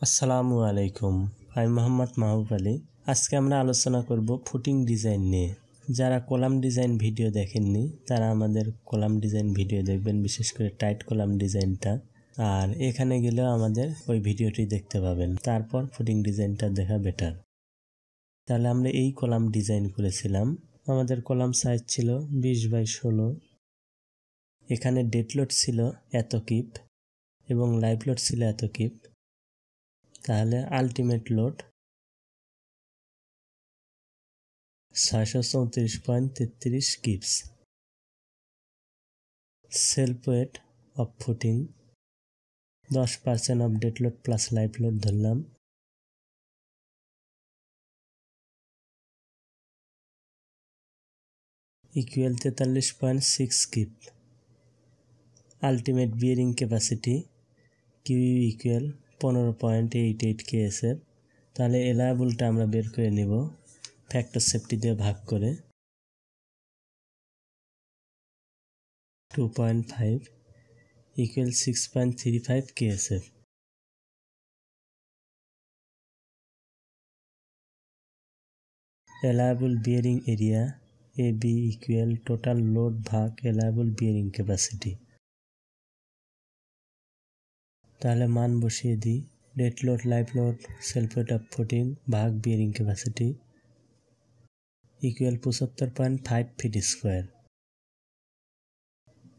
আসসালামু আলাইকুম, আমি মোহাম্মদ মাহবুব আলী। আজকে আমরা আলোচনা করব ফুটিং ডিজাইন নিয়ে। যারা কলাম ডিজাইন ভিডিও দেখেননি তারা আমাদের কলাম ডিজাইন ভিডিও দেখবেন, বিশেষ করে টাইট কলাম ডিজাইনটা। আর এখানে গেলেও আমাদের ওই ভিডিওটি দেখতে পাবেন, তারপর ফুটিং ডিজাইনটা দেখা বেটার। তাহলে আমরা এই কলাম ডিজাইন করেছিলাম। আমাদের কলাম সাইজ ছিল 20x16। এখানে ডেড লোড ছিল এত কিপ এবং লাইভ লোড ছিল এত কিপ। তাহলে ultimate load 634.33 kips. Self weight of footing 10% of dead load plus live load ধরলাম। Equal 43.6 kip. Ultimate bearing capacity Q equal 15.88 KSF. তাহলে এলাবলটা আমরা বের করে নিব ফ্যাক্টর সেফটি দিয়ে ভাগ করে। 2.5 equal 6.35 KSF. allowable bearing area AB equal total load ভাগ allowable bearing capacity। তাহলে মান বসিয়ে দিই, dead load, live load, self weight of footing ভাগ bearing capacity equal 75.5 feet square.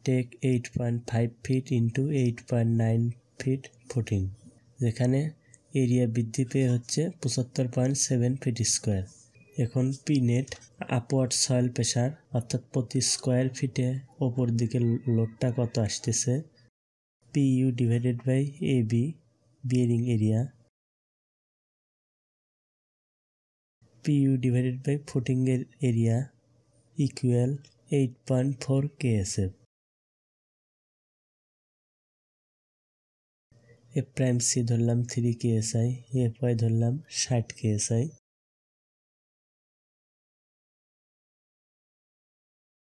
Take 8.5 feet into 8.9 feet footing, যেখানে এরিয়া বৃদ্ধি পেয়ে হচ্ছে 75.7 ফিট স্কোয়ার। এখন P net upward soil pressure, অর্থাৎ প্রতি স্কোয়ার ফিটে ওপর দিকে লোডটা কত আসতেছে, P U divided by A B bearing area, P U divided by ফুটিংয়ের area equal 8.4 KSF. A prime C ধরলাম 3 কেএসআই, এফ ওয়াই ধরলাম 60 কেএসআই।